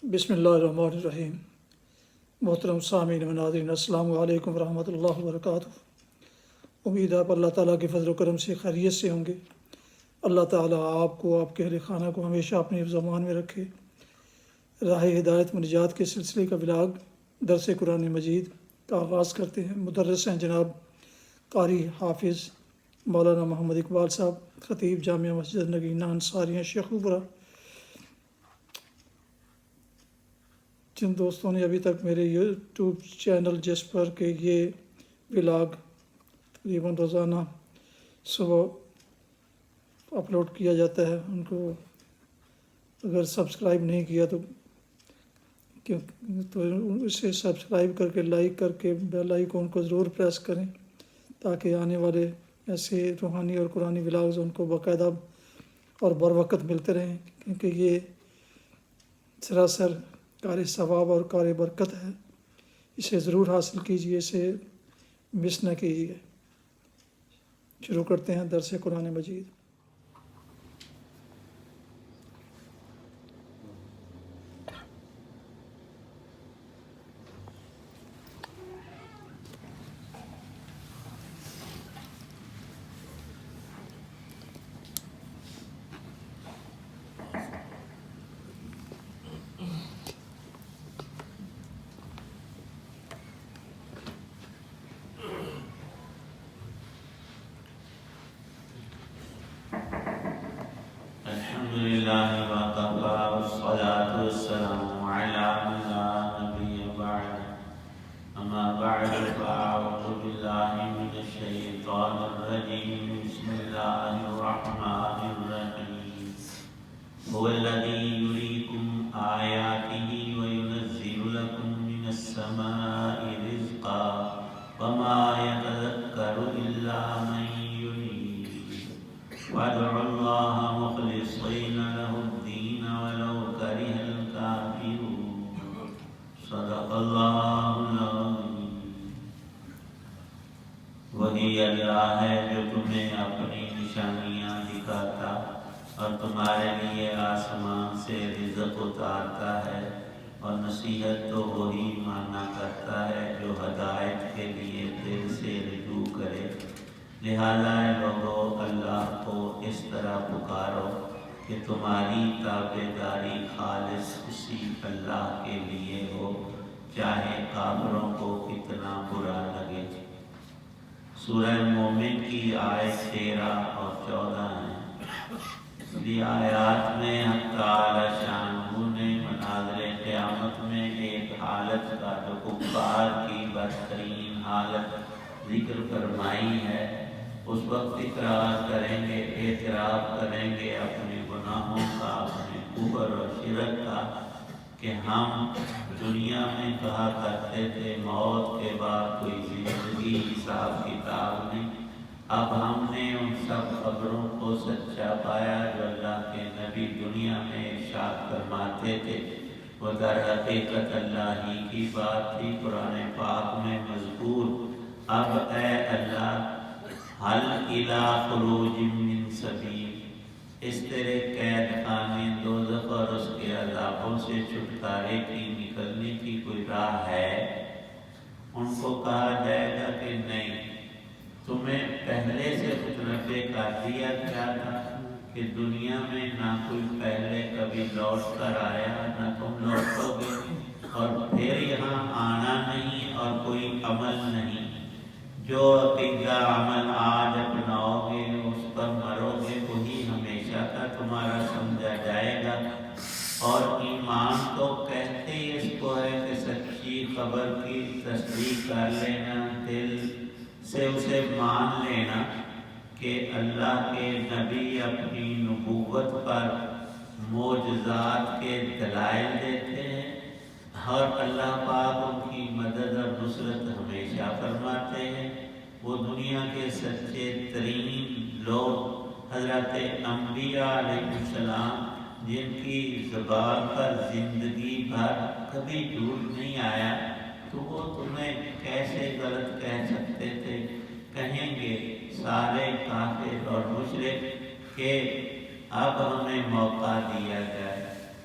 بسم اللہ الرحمن الرحیم۔ محترم سامعین و ناظرین، السلام علیکم ورحمۃ اللہ وبرکاتہ۔ امید آپ اللہ تعالیٰ کے فضل و کرم سے خیریت سے ہوں گے۔ اللہ تعالیٰ آپ کو، آپ کے اہل خانہ کو ہمیشہ اپنے حفظ و امان میں رکھے۔ راہ ہدایت و نجات کے سلسلے کا بلاگ درس قرآن مجید کا آغاز کرتے ہیں۔ مدرس ہیں جناب قاری حافظ مولانا محمد اقبال صاحب، خطیب جامعہ مسجد نگینہ انصاریہ شیخوپورہ۔ جن دوستوں نے ابھی تک میرے یوٹیوب چینل جس پر کہ یہ ولاگ تقریباً روزانہ صبح اپلوڈ کیا جاتا ہے، ان کو اگر سبسکرائب نہیں کیا تو اسے سبسکرائب کر کے، لائک کر کے، بیل آئیکن کو ضرور پریس کریں تاکہ آنے والے ایسے روحانی اور قرآنی ولاگز ان کو باقاعدہ اور بر وقت ملتے رہیں، کیونکہ یہ سراسر کار ثواب اور کار برکت ہے۔ اسے ضرور حاصل کیجیے، اسے مس نہ کیجیے۔ شروع کرتے ہیں درس قرآن مجید۔ الحمدللہ وکفی والصلاة والسلام علی من لا نبی بعد، اما بعد فاعوذ باللہ من الشیطان الرجیم، بسم اللہ الرحمن الرحیم۔ هو الذی یریکم آیاتہ وینزل لکم من السماء رزقا وما یتذکر الا من وادعوا الله مخلصين له الدين ولو كره الكافرون، صدق الله العظيم۔ وہی اللہ ہے جو تمہیں اپنی نشانیاں دکھاتا اور تمہارے لیے آسمان سے رزق اتارتا ہے، اور نصیحت تو وہی مانا کرتا ہے جو ہدایت کے لیے دل سے رجوع کرے۔ لہذا لوگو اللہ کو اس طرح پکارو کہ تمہاری تابعداری خالص اسی اللہ کے لیے ہو، چاہے کافروں کو کتنا برا لگے۔ سورہ مومن کی آیت 13 اور 14 ہیں۔ یہ آیات میں حق تعالی شانہ نے مناظر قیامت میں ایک حالت کا جو کفار کی بدترین حالت ذکر فرمائی ہے۔ اس وقت اقرار کریں گے، اعتراف کریں گے اپنے گناہوں کا، اپنے کفر اور شرک کا، کہ ہم دنیا میں کہا کرتے تھے موت کے بعد کوئی زندگی، حساب کتاب نہیں۔ اب ہم نے ان سب خبروں کو سچا پایا جو اللہ کے نبی دنیا میں ارشاد فرماتے تھے، وہ در حقیقت اللہ ہی کی بات تھی، قرآن پاک میں مذکور۔ اب اے اللہ، حل الی خروج من سبیل، اس تیرے قید خانے دوزخ اور اس کے عذابوں سے چھٹکارے کی، نکلنے کی کوئی راہ ہے؟ ان کو کہا جائے گا کہ نہیں، تمہیں پہلے سے متنبع کر دیا گیا تھا کہ دنیا میں نہ کوئی پہلے کبھی لوٹ کر آیا، نہ تم لوٹو گے، اور پھر یہاں آنا نہیں اور کوئی عمل نہیں۔ جو عقیدہ عمل آج اپناؤ گے، اس پر مرو گے، وہی ہمیشہ کا تمہارا سمجھا جائے گا۔ اور ایمان تو کہتے ہی اس کو ہے کہ سچی خبر کی تصدیق کر لینا، دل سے اسے مان لینا کہ اللہ کے نبی اپنی نبوت پر معجزات کے دلائل دیتے ہیں، اور اللہ پاک ان کی مدد اور نصرت ہمیشہ فرماتے ہیں۔ وہ دنیا کے سچے ترین لوگ حضرت انبیاء علیہ السلام، جن کی زبان پر زندگی بھر کبھی جھوٹ نہیں آیا، تو وہ تمہیں کیسے غلط کہہ سکتے تھے؟ کہیں گے سارے کافر اور مشرک کہ اب ہمیں موقع دیا جائے۔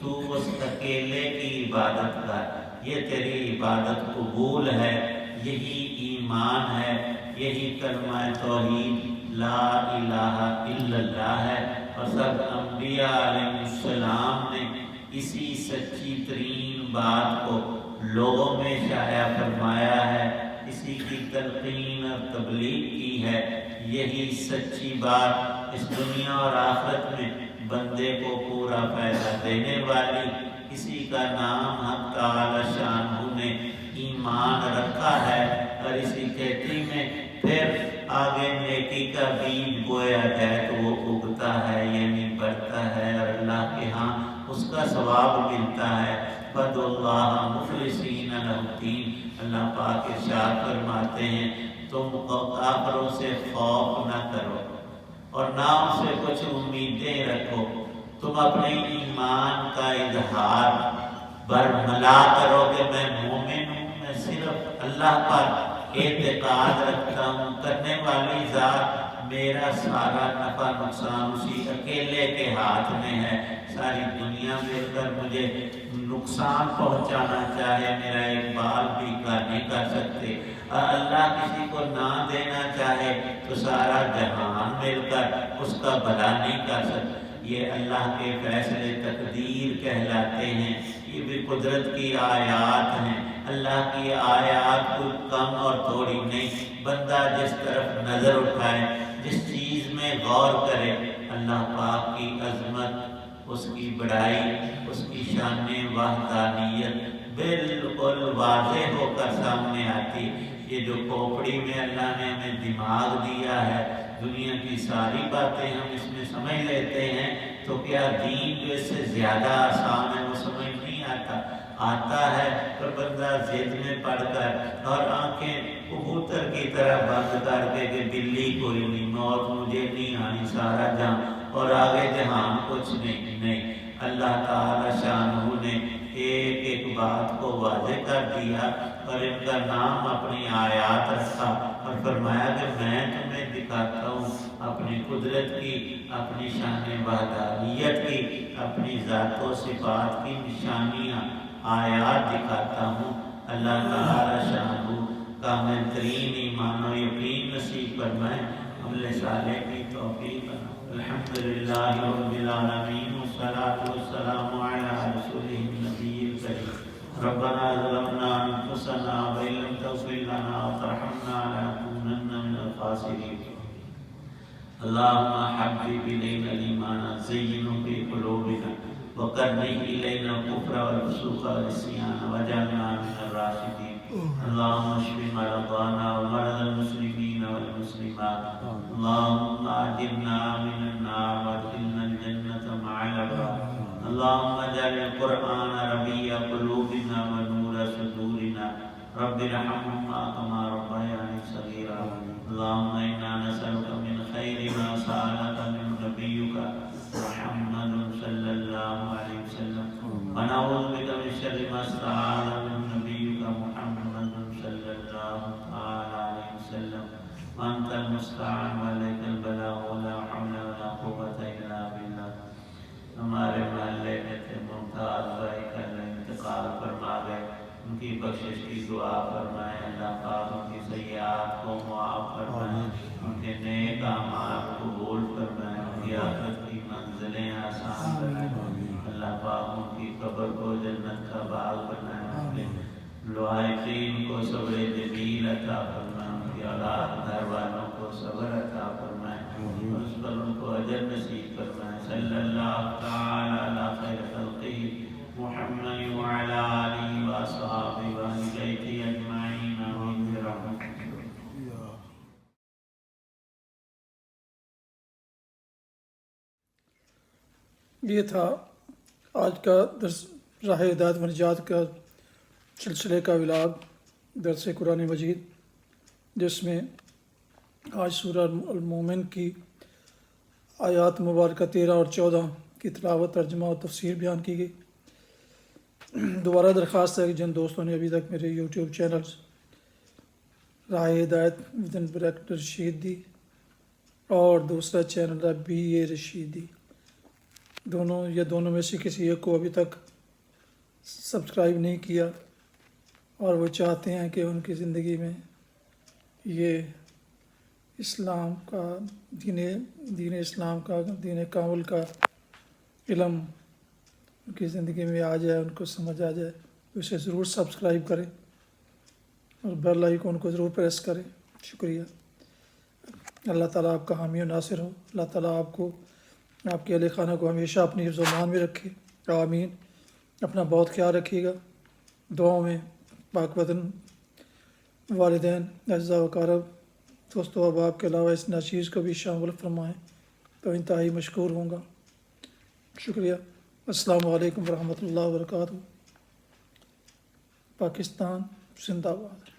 تو اس اکیلے کی عبادت کر، یہ تیری عبادت قبول ہے، یہی ایمان ہے، یہی کلمہ توحید لا الہ الا اللہ ہے۔ اور سب انبیاء علیہ السلام نے اسی سچی ترین بات کو لوگوں میں شائع فرمایا ہے، اسی کی تلقین اور تبلیغ کی ہے۔ یہی سچی بات اس دنیا اور آخرت میں بندے کو پورا فائدہ دینے والی، اسی کا نام حق تعالی شانہ نے ایمان رکھا ہے، اور اسی کھیتی میں پھر آگے نیکی کا بیج بویا جائے تو وہ اگتا ہے، یعنی بڑھتا ہے، اور اللہ کے ہاں اس کا ثواب ملتا ہے۔ فَادْعُوا اللَّهَ مُخْلِصِينَ لَهُ الدِّينَ، اللہ پاک ارشاد فرماتے ہیں تم کافروں سے خوف نہ کرو اور نہ ان سے کچھ امیدیں رکھو، تم اپنے ایمان کا اظہار برملا کرو کہ میں مومن ہوں، میں صرف اللہ پر اعتقاد رکھتا ہوں، کرنے والی ذات، میرا سارا نفع نقصان اسی اکیلے کے ہاتھ میں ہے، ساری دنیا مل کر مجھے نقصان پہنچانا چاہے میرا ایک بال بھی نہیں کر سکتے، اور اللہ کسی کو نہ دینا چاہے تو سارا جہان مل کر اس کا بھلا نہیں کر سکتا۔ یہ اللہ کے فیصلے تقدیر کہلاتے ہیں، یہ بھی قدرت کی آیات ہیں۔ اللہ کی آیات کوئی کم اور تھوڑی نہیں، بندہ جس طرف نظر اٹھائے، جس چیز میں غور کرے، اللہ پاک کی عظمت، اس کی بڑائی، اس کی شان وحدانیت بالکل واضح ہو کر سامنے آتی۔ یہ جو کھوپڑی میں اللہ نے ہمیں دماغ دیا ہے، دنیا کی ساری باتیں ہم اس میں سمجھ لیتے ہیں، تو کیا دین جو اس سے زیادہ آسان ہے وہ سمجھ نہیں آتا ہے، پر بندہ ضد میں پڑ کر اور آنکھیں کبوتر کی طرح بند کر کے کہ بلی کوئی نہیں، موت مجھے نہیں آنی، سارا جہاں اور آگے جہان کچھ نہیں۔ اللہ تعالی شانہ نے ایک ایک بات کو واضح کر دیا اور ان کا نام اپنی آیات رکھا اور فرمایا کہ میں تمہیں دکھاتا ہوں اپنی قدرت کی، اپنی شان وحدانیت کی، اپنی ذات و صفات کی نشانیاں، آیات دکھاتا ہوں۔ اللہ تعالی شانہ کامل ترین ایمان و یقین نصیب فرمائے، عمل صالح کی توفیق۔ الحمدللہ رب العالمین والصلاة والسلام علی رسولہ النبی الکریم۔ ربنا ظلمنا انفسنا وإن لم تغفر لنا وترحمنا لنكونن من الخاسرین۔ اللهم حبب إلينا الإيمان زينه في قلوبنا وكره إلينا الكفر والفسوق والعصيان واجعلنا من الراشدين۔ اللهم اشف مرضانا ومرضى المسلمين والمسلمات، اللهم أجرنا من النار وادخلنا الجنة مع الأبرار۔ اللهم اجعل القرآن ربيع قلوبنا ونور صدورنا، رب ارحمهما كما ربياني صغيرا۔ اللهم إنا نسألك من خير ما سألك من نبيك محمد صلى الله عليه وسلم، ونعوذ بك من شر ما استعاذ من نبيك محمد صلى الله عليه وسلم، وأنت المستعان وعليك البلاغ ولا حول ولا قوة إلا بالله۔ ہمارے محلے میں تھے ممتاز بھائی کل انتقال فرما گئے، ان کی بخشش کی دعا فرمائے، اللہ پاک ان کی سیئات کو معاف فرمائے، ان کے نیک اعمال قبول فرمائے، ان کی آخرت کی منزلیں آسان بنائے، اللہ پاک ان کی قبر کو جنت کا باغ بنائے، ان کے لوائقین کو صبر جمیل عطا فرمائے، ان کی اولاد گھر والوں کو صبر عطا فرمائے، اور اس پر ان کو اجر نصیب فرمائے۔ صلی اللہ تعالی علی خیر خلقہ محمد وعلی آلہ واصحابہ واہل بیتہ اجمعین، آمین برحمتک۔ یہ تھا آج کا درس راہ ہدایت و نجات کا سلسلے کا ولاگ، درس قرآن مجید، جس میں آج سورہ المومن کی آیات مبارکہ 13 اور 14 کی تلاوت، ترجمہ اور تفسیر بیان کی گئی۔ دوبارہ درخواست ہے کہ جن دوستوں نے ابھی تک میرے یوٹیوب چینلز راہ ہدایت ودن بریکٹ رشیدی اور دوسرا چینل ہے BA رشیدی دونوں میں سے کسی ایک کو ابھی تک سبسکرائب نہیں کیا اور وہ چاہتے ہیں کہ ان کی زندگی میں یہ اسلام کا دین اسلام کا دین کامل کا علم ان کی زندگی میں آ جائے، ان کو سمجھ آ جائے، اسے ضرور سبسکرائب کریں اور بیل آئیکن کو ضرور پریس کریں۔ شکریہ۔ اللہ تعالیٰ آپ کا حامی و ناصر ہو۔ اللہ تعالیٰ آپ کو، آپ کے اہل خانہ کو ہمیشہ اپنی حفظ و امان میں رکھے۔ آمین۔ اپنا بہت خیال رکھیے گا، دعاؤں میں پاک وطن، والدین، اعزاء و اقارب، دوست و احباب کے علاوہ اس ناچیز کو بھی شامل فرمائیں تو انتہائی مشکور ہوں گا۔ شکریہ۔ السلام علیکم ورحمۃ اللہ وبرکاتہ۔ پاکستان زندہ باد۔